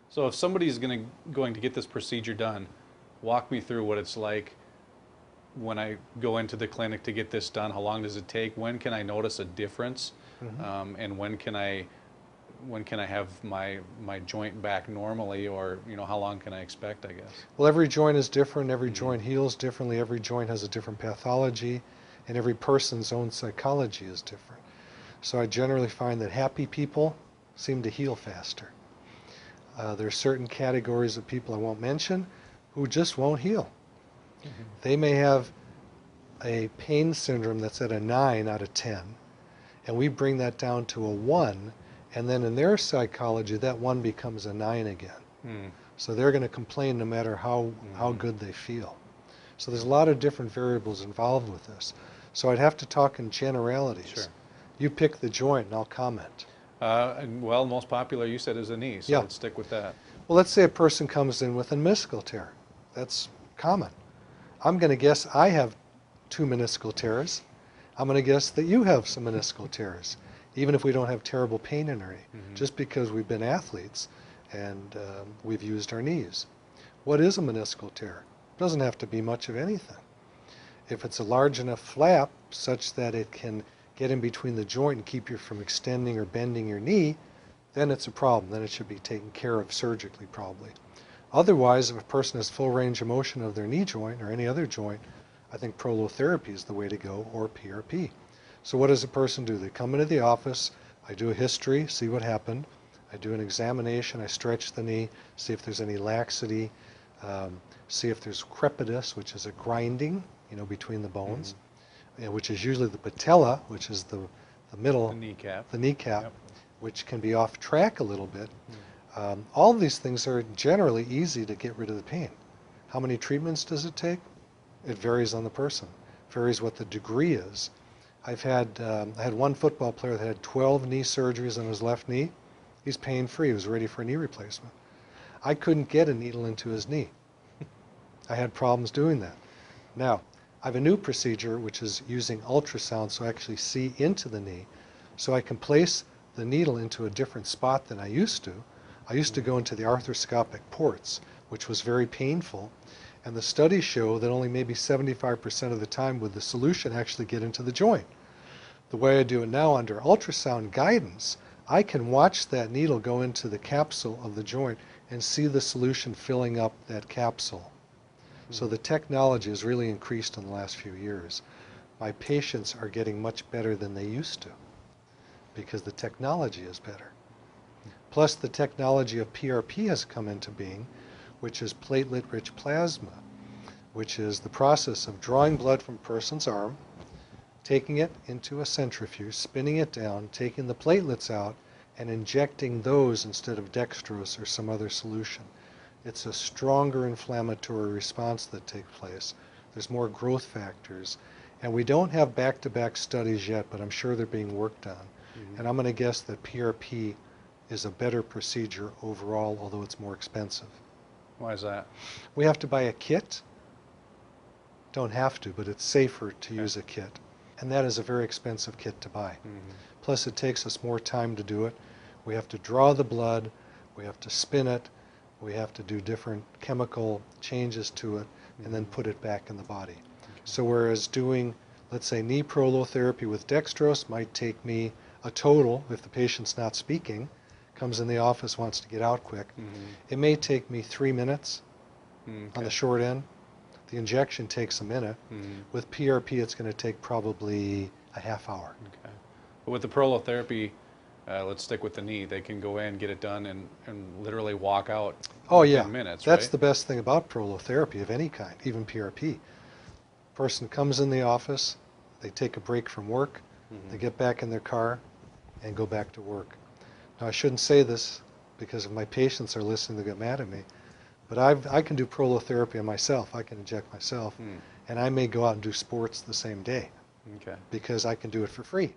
So if somebody's going to get this procedure done, walk me through what it's like when I go into the clinic to get this done. How long does it take? When can I notice a difference? And when can I have my joint back normally, or how long can I expect, I guess? Well, every joint is different. Every joint heals differently. Every joint has a different pathology, and every person's own psychology is different. So I generally find that happy people seem to heal faster. There are certain categories of people I won't mention who just won't heal. They may have a pain syndrome that's at a 9 out of 10, and we bring that down to a 1, and then in their psychology, that 1 becomes a 9 again. So they're going to complain no matter how good they feel. So there's a lot of different variables involved with this. So I'd have to talk in generalities. Sure. You pick the joint and I'll comment. Well, most popular you said is the knee, so let's stick with that. Well, let's say a person comes in with a meniscal tear. That's common. I'm going to guess I have 2 meniscal tears. I'm going to guess that you have some meniscal tears, even if we don't have terrible pain in our knee, just because we've been athletes and we've used our knees. What is a meniscal tear? It doesn't have to be much of anything. If it's a large enough flap such that it can get in between the joint and keep you from extending or bending your knee, then it's a problem. Then it should be taken care of surgically, probably. Otherwise, if a person has full range of motion of their knee joint or any other joint, I think prolotherapy is the way to go, or PRP. So what does a person do? They come into the office, I do a history, see what happened, I do an examination, I stretch the knee, see if there's any laxity, see if there's crepitus, which is a grinding, between the bones, which is usually the patella, which is the middle, the kneecap, which can be off track a little bit. All of these things are generally easy to get rid of the pain. How many treatments does it take? It varies on the person. It varies what the degree is. I had one football player that had 12 knee surgeries on his left knee. He's pain-free. He was ready for a knee replacement. I couldn't get a needle into his knee. I had problems doing that. Now, I have a new procedure which is using ultrasound, so I actually see into the knee, so I can place the needle into a different spot than I used to. I used to go into the arthroscopic ports, which was very painful, and the studies show that only maybe 75% of the time would the solution actually get into the joint. The way I do it now under ultrasound guidance, I can watch that needle go into the capsule of the joint and see the solution filling up that capsule. So the technology has really increased in the last few years. My patients are getting much better than they used to because the technology is better. Plus the technology of PRP has come into being, which is platelet-rich plasma, which is the process of drawing blood from a person's arm, taking it into a centrifuge, spinning it down, taking the platelets out, and injecting those instead of dextrose or some other solution. It's a stronger inflammatory response that takes place. There's more growth factors. And we don't have back-to-back studies yet, but I'm sure they're being worked on. And I'm going to guess that PRP is a better procedure overall, although it's more expensive. Why is that? We have to buy a kit. Don't have to, but it's safer to use a kit. And that is a very expensive kit to buy. Plus it takes us more time to do it. We have to draw the blood, we have to spin it, we have to do different chemical changes to it, and then put it back in the body. So whereas doing, let's say, knee prolotherapy with dextrose might take me a total, if the patient's not speaking, comes in the office, wants to get out quick, it may take me 3 minutes on the short end. The injection takes a minute. With PRP, it's going to take probably a half hour. Okay. But with the prolotherapy, let's stick with the knee. They can go in, get it done, and literally walk out in minutes, That's right? the best thing about prolotherapy of any kind, even PRP. Person comes in the office, they take a break from work, they get back in their car, and go back to work. Now, I shouldn't say this because if my patients are listening, they'll get mad at me. But I can do prolotherapy on myself. I can inject myself. And I may go out and do sports the same day because I can do it for free.